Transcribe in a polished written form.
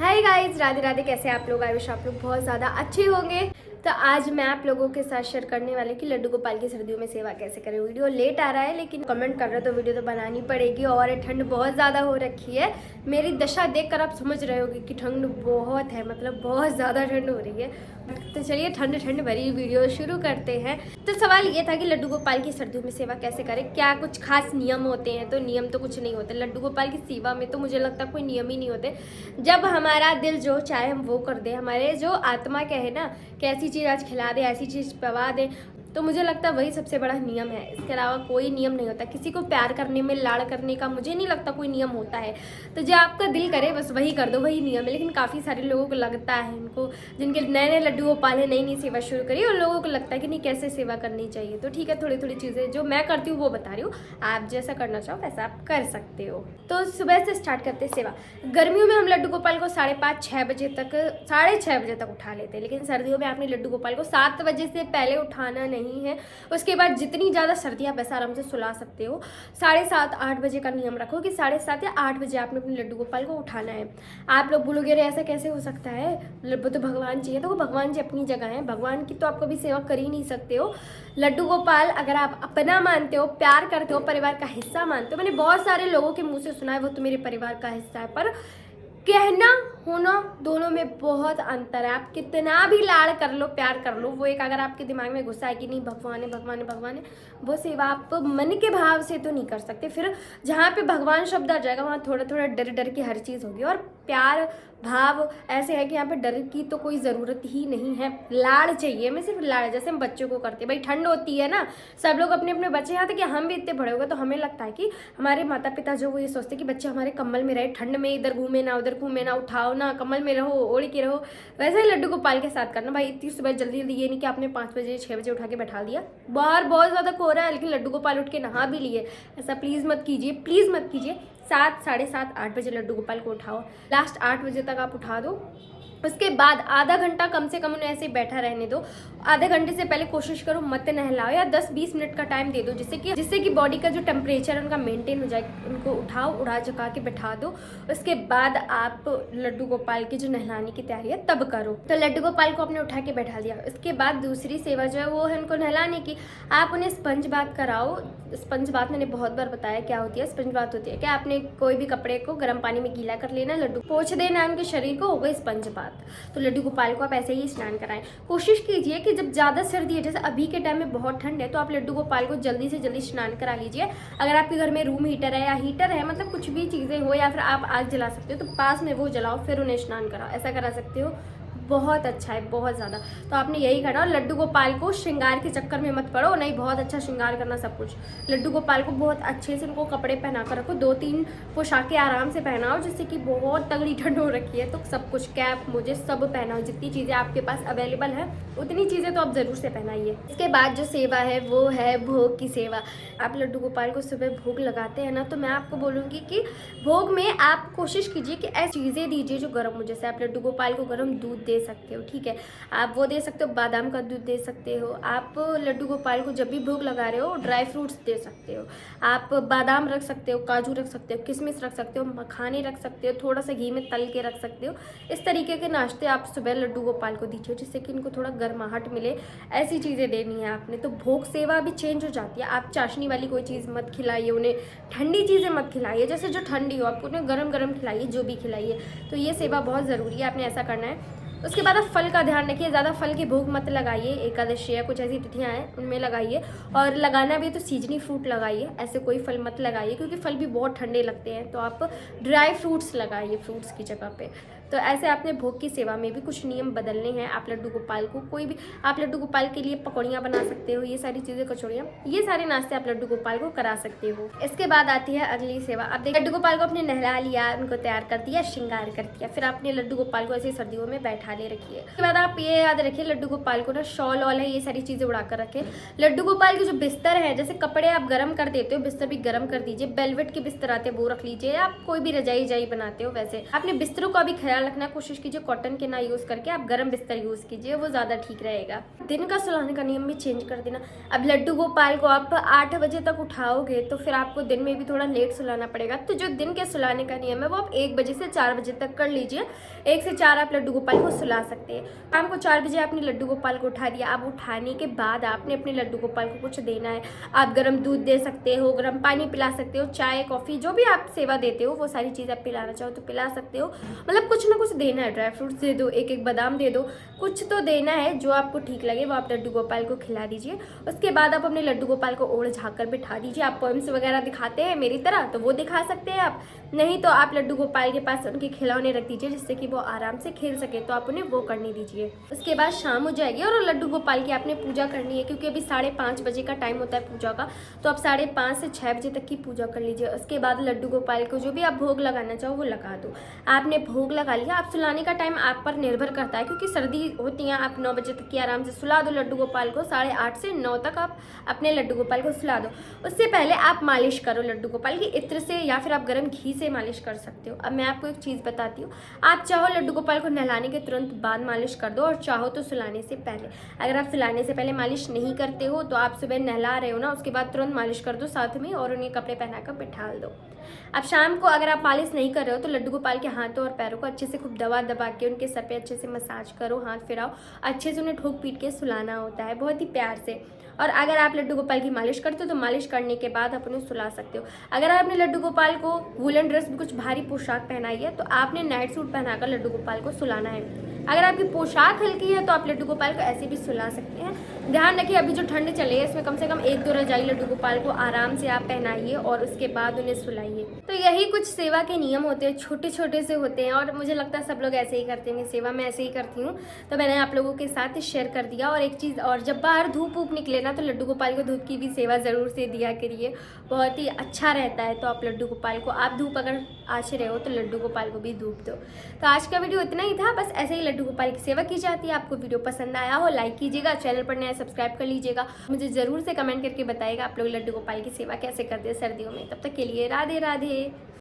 Hi guys, Radhe Radhe. कैसे आप लोग? आई विश आप लोग बहुत ज़्यादा अच्छे होंगे। तो आज मैं आप लोगों के साथ शेयर करने वाली कि लड्डू गोपाल की सर्दियों में सेवा कैसे करें। वीडियो लेट आ रहा है लेकिन कमेंट कर रहे हो तो वीडियो तो बनानी पड़ेगी। और ठंड बहुत ज़्यादा हो रखी है। मेरी दशा देखकर आप समझ रहे होगे कि ठंड बहुत है, मतलब बहुत ज़्यादा ठंड हो रही है। तो चलिए ठंड ठंड भरी वीडियो शुरू करते हैं। तो सवाल ये था कि लड्डू गोपाल की सर्दियों में सेवा कैसे करें, क्या कुछ खास नियम होते हैं? तो नियम तो कुछ नहीं होते। लड्डू गोपाल की सेवा में तो मुझे लगता है कोई नियम ही नहीं होते। जब हमारा दिल जो चाहे हम वो कर दे, हमारे जो आत्मा कहे ना कि ऐसी चीज़ आज खिला दे, ऐसी चीज़ पवा दे, तो मुझे लगता है वही सबसे बड़ा नियम है। इसके अलावा कोई नियम नहीं होता। किसी को प्यार करने में, लाड़ करने का मुझे नहीं लगता कोई नियम होता है। तो जो आपका दिल करे बस वही कर दो, वही नियम है। लेकिन काफ़ी सारे लोगों को लगता है, इनको जिनके नए नए लड्डू गोपाल है, नई नई सेवा शुरू करी, और लोगों को लगता है कि नहीं कैसे सेवा करनी चाहिए। तो ठीक है, थोड़ी थोड़ी चीज़ें जो मैं करती हूँ वो बता रही हूँ। आप जैसा करना चाहो वैसा आप कर सकते हो। तो सुबह से स्टार्ट करते हैं सेवा। गर्मियों में हम लड्डू गोपाल को 5:30-6 बजे तक, 6:30 बजे तक उठा लेते हैं। लेकिन सर्दियों में आपने लड्डू गोपाल को 7 बजे से पहले उठाना नहीं है। उसके बाद जितनी ज़्यादा सर्दी आप ऐसा आराम से सुला सकते हो। 7:30-8 बजे का नियम रखो कि 7:30 या 8 बजे आपने अपने लड्डू गोपाल को उठाना है। आप लोग बोलोगे अरे ऐसा कैसे हो सकता है, वो तो भगवान जी है। तो वो भगवान जी अपनी जगह है, भगवान की तो आप कभी सेवा कर ही नहीं सकते हो। लड्डू गोपाल अगर आप अपना मानते हो, प्यार करते हो, परिवार का हिस्सा मानते हो, मैंने बहुत सारे लोगों के मुंह से सुना है वो तो मेरे परिवार का हिस्सा है, पर कहना होना दोनों में बहुत अंतर है। आप कितना भी लाड़ कर लो, प्यार कर लो, वो एक अगर आपके दिमाग में गुस्सा है कि नहीं भगवान है भगवान है भगवान है, वो सेवा आप मन के भाव से तो नहीं कर सकते। फिर जहाँ पे भगवान शब्द आ जाएगा वहाँ थोड़ा थोड़ा डर डर की हर चीज़ होगी। और प्यार भाव ऐसे है कि यहाँ पे डर की तो कोई ज़रूरत ही नहीं है। लाड़ चाहिए, मैं सिर्फ लाड़, जैसे हम बच्चों को करते हैं। भाई ठंड होती है ना, सब लोग अपने अपने बच्चे, यहाँ तक कि हम भी इतने बड़े हो गए तो हमें लगता है कि हमारे माता पिता जो वो ये सोचते हैं कि बच्चे हमारे कम्बल में रहे, ठंड में इधर घूमे ना उधर घूमे ना, उठाओ ना, कम्बल में रहो, ओढ़ के रहो। वैसे ही लड्डू गोपाल के साथ करना। भाई इतनी सुबह जल्दी जल्दी ये नहीं कि आपने 5 बजे 6 बजे उठा के बैठा दिया। बाहर बहुत ज़्यादा कोहरा है लेकिन लड्डू गोपाल उठ के नहा भी लिए, ऐसा प्लीज़ मत कीजिए, प्लीज़ मत कीजिए। 7, 7:30, 8 बजे लड्डू गोपाल को उठाओ। लास्ट 8 बजे तक आप उठा दो। उसके बाद आधा घंटा कम से कम उन्हें ऐसे ही बैठा रहने दो। आधे घंटे से पहले कोशिश करो मत नहलाओ, या 10-20 मिनट का टाइम दे दो, जिससे कि बॉडी का जो टेम्परेचर है उनका मेंटेन हो जाए। उनको उठाओ, उड़ा चका के बैठा दो। उसके बाद आप लड्डू गोपाल की जो नहलाने की तैयारी है तब करो। तो लड्डू गोपाल को आपने उठा के बैठा दिया। उसके बाद दूसरी सेवा जो है वो है उनको नहलाने की। आप उन्हें स्पंज बाथ कराओ। स्पंज बाथ मैंने बहुत बार बताया क्या होती है। स्पंज बाथ होती है कि आपने कोई भी कपड़े को गर्म पानी में गीला कर लेना, लड्डू पोंछ देना उनके शरीर को, हो गई स्पंज बाथ। तो लड्डू गोपाल को आप ऐसे ही स्नान कराएं। कोशिश कीजिए कि जब ज़्यादा सर्दी है, जैसे अभी के टाइम में बहुत ठंड है, तो आप लड्डू गोपाल को जल्दी से जल्दी स्नान करा लीजिए। अगर आपके घर में रूम हीटर है या हीटर है, मतलब कुछ भी चीज़ें हो, या फिर आप आग जला सकते हो तो पास में वो जलाओ, फिर उन्हें स्नान कराओ, ऐसा करा सकते हो। बहुत अच्छा है, बहुत ज़्यादा। तो आपने यही करना। और लड्डू गोपाल को श्रृंगार के चक्कर में मत पड़ो, नहीं बहुत अच्छा श्रृंगार करना सब कुछ। लड्डू गोपाल को बहुत अच्छे से उनको कपड़े पहना कर रखो, 2-3 पोशाकें आराम से पहनाओ, जिससे कि बहुत तगड़ी ठंड हो रखी है। तो सब कुछ कैप मुझे सब पहनाओ, जितनी चीज़ें आपके पास अवेलेबल है उतनी चीज़ें तो आप ज़रूर से पहनाइए। इसके बाद जो सेवा है वो है भोग की सेवा। आप लड्डू गोपाल को सुबह भोग लगाते हैं ना, तो मैं आपको बोलूँगी कि भोग में आप कोशिश कीजिए कि ऐसी चीज़ें दीजिए जो गर्म हो। जैसे आप लड्डू गोपाल को गर्म दूध दे सकते हो, ठीक है, आप वो दे सकते हो। बादाम का दूध दे सकते हो। आप लड्डू गोपाल को जब भी भोग लगा रहे हो ड्राई फ्रूट्स दे सकते हो। आप बादाम रख सकते हो, काजू रख सकते हो, किशमिश रख सकते हो, मखाने रख सकते हो, थोड़ा सा घी में तल के रख सकते हो। इस तरीके के नाश्ते आप सुबह लड्डू गोपाल को दीजिए, जिससे कि इनको थोड़ा गर्माहट मिले। ऐसी चीज़ें देनी है आपने। तो भोग सेवा भी चेंज हो जाती है। आप चाशनी वाली कोई चीज़ मत खिलाइए उन्हें, ठंडी चीज़ें मत खिलाइए, जैसे जो ठंडी हो आप उन्हें गरम गरम खिलाइए, जो भी खिलाइए। तो ये सेवा बहुत ज़रूरी है, आपने ऐसा करना है। उसके बाद आप फल का ध्यान रखिए, ज़्यादा फल के भोग मत लगाइए। एकादशी या कुछ ऐसी तिथियाँ हैं उनमें लगाइए, और लगाना भी तो सीजनी फ्रूट लगाइए, ऐसे कोई फल मत लगाइए क्योंकि फल भी बहुत ठंडे लगते हैं। तो आप ड्राई फ्रूट्स लगाइए फ्रूट्स की जगह पे। तो ऐसे आपने भोग की सेवा में भी कुछ नियम बदलने हैं। आप लड्डू गोपाल को कोई भी, आप लड्डू गोपाल के लिए पकौड़ियाँ बना सकते हो, ये सारी चीज़ें, कचौड़ियाँ, ये सारे नाश्ते आप लड्डू गोपाल को करा सकते हो। इसके बाद आती है अगली सेवा। आप देखिए लड्डू गोपाल को आपने नहला लिया, उनको तैयार कर दिया, श्रृंगार कर दिया, फिर आपने लड्डू गोपाल को ऐसे सर्दियों में बैठा उठा ले रखी है। उसके बाद आप ये याद रखिए लड्डू गोपाल को ना शॉल वॉल है ये सारी चीज़ें उड़ा कर रखें। लड्डू गोपाल के जो बिस्तर है, जैसे कपड़े आप गर्म कर देते हो, बिस्तर भी गर्म कर दीजिए। वेलवेट के बिस्तर आते हैं वो रख लीजिए। आप कोई भी रजाई बनाते हो वैसे अपने बिस्तरों का भी ख्याल रखना, कोशिश कीजिए कॉटन के ना यूज़ करके आप गर्म बिस्तर यूज़ कीजिए, वो ज़्यादा ठीक रहेगा। दिन का सुलाने का नियम भी चेंज कर देना। अब लड्डू गोपाल को आप 8 बजे तक उठाओगे तो फिर आपको दिन में भी थोड़ा लेट सुलाना पड़ेगा। तो जो दिन के सुलाने का नियम है वो आप 1 बजे से 4 बजे तक कर लीजिए। 1 से 4 आप लड्डू गोपाल को सुला सकते हैं। शाम को 4 बजे आपने लड्डू गोपाल को उठा दिया। अब उठाने के बाद आपने अपने लड्डू गोपाल को कुछ देना है। आप गर्म दूध दे सकते हो, गर्म पानी पिला सकते हो, चाय कॉफ़ी जो भी आप सेवा देते हो वो सारी चीज़ आप पिलाना चाहो तो पिला सकते हो। मतलब कुछ ना कुछ देना है। ड्राई फ्रूट्स दे दो, एक एक बादाम दे दो, कुछ तो देना है जो आपको ठीक लगे वो आप लड्डू गोपाल को खिला दीजिए। उसके बाद आप अपने लड्डू गोपाल को ओढ़ झाँक कर बिठा दीजिए। आप पोएम्स वगैरह दिखाते हैं मेरी तरह तो वो दिखा सकते हैं आप, नहीं तो आप लड्डू गोपाल के पास उनके खिलौने रख दीजिए जिससे कि वो आराम से खेल सके, तो आप उन्हें वो करने दीजिए। उसके बाद शाम हो जाएगी और लड्डू गोपाल की आपने पूजा करनी है, क्योंकि अभी 5:30 बजे का टाइम होता है पूजा का, तो आप 5:30 से 6 बजे तक की पूजा कर लीजिए। उसके बाद लड्डू गोपाल को जो भी आप भोग लगाना चाहो वो लगा दो। आपने भोग लगा लिया। आप सुलाने का टाइम आप पर निर्भर करता है, क्योंकि सर्दी होती है। आप 9 बजे तक की आराम से सुला दो लड्डू गोपाल को। 8:30 से 9 तक आप अपने लड्डू गोपाल को सुला दो। उससे पहले आप मालिश करो लड्डू गोपाल की, इत्र से या फिर आप गर्म घी से मालिश कर सकते हो। अब मैं आपको एक चीज़ बताती हूँ, आप चाहो लड्डू गोपाल को नहलाने के तुरंत बाद मालिश कर दो और चाहो तो सुलाने से पहले। अगर आप सुलाने से पहले मालिश नहीं करते हो तो आप सुबह नहला रहे हो ना, उसके बाद तुरंत मालिश कर दो साथ में और उन्हें कपड़े पहनाकर बिठा दो। अब शाम को अगर आप मालिश नहीं कर रहे हो तो लड्डू गोपाल के हाथों और पैरों को अच्छे से खूब दबा के उनके सर पे अच्छे से मसाज करो, हाथ फिराओ, अच्छे से उन्हें ठोक पीट के सुलाना होता है बहुत ही प्यार से। और अगर आप लड्डू गोपाल की मालिश करते हो तो मालिश करने के बाद आप उन्हें सुला सकते हो। अगर आपने लड्डू गोपाल को वुलन ड्रेस में कुछ भारी पोशाक पहनाई है तो आपने नाइट सूट पहनाकर लड्डू गोपाल को सुलाना है। अगर आपकी पोशाक हल्की है तो आप लड्डू गोपाल को ऐसे भी सुला सकते हैं। ध्यान रखिए अभी जो ठंड चले है इसमें कम से कम 1-2 रजाई लड्डू गोपाल को आराम से आप पहनाइए और उसके बाद उन्हें सुलाइए। तो यही कुछ सेवा के नियम होते हैं, छोटे छोटे से होते हैं और मुझे लगता है सब लोग ऐसे ही करते हैं। सेवा मैं ऐसे ही करती हूँ तो मैंने आप लोगों के साथ शेयर कर दिया। और एक चीज़ और, जब बाहर धूप वूप निकले ना तो लड्डू गोपाल को धूप की भी सेवा ज़रूर से दिया करिए, बहुत ही अच्छा रहता है। तो आप लड्डू गोपाल को, आप धूप अगर आज रहे हो तो लड्डू गोपाल को भी धूप दो। तो आज का वीडियो इतना ही था, बस ऐसे ही लड्डू गोपाल की सेवा की जाती है। आपको वीडियो पसंद आया हो लाइक कीजिएगा, चैनल पर नया सब्सक्राइब कर लीजिएगा। मुझे ज़रूर से कमेंट करके बताइएगा आप लोग लड्डू गोपाल की सेवा कैसे करते हैं सर्दियों में। तब तक के लिए राधे राधे।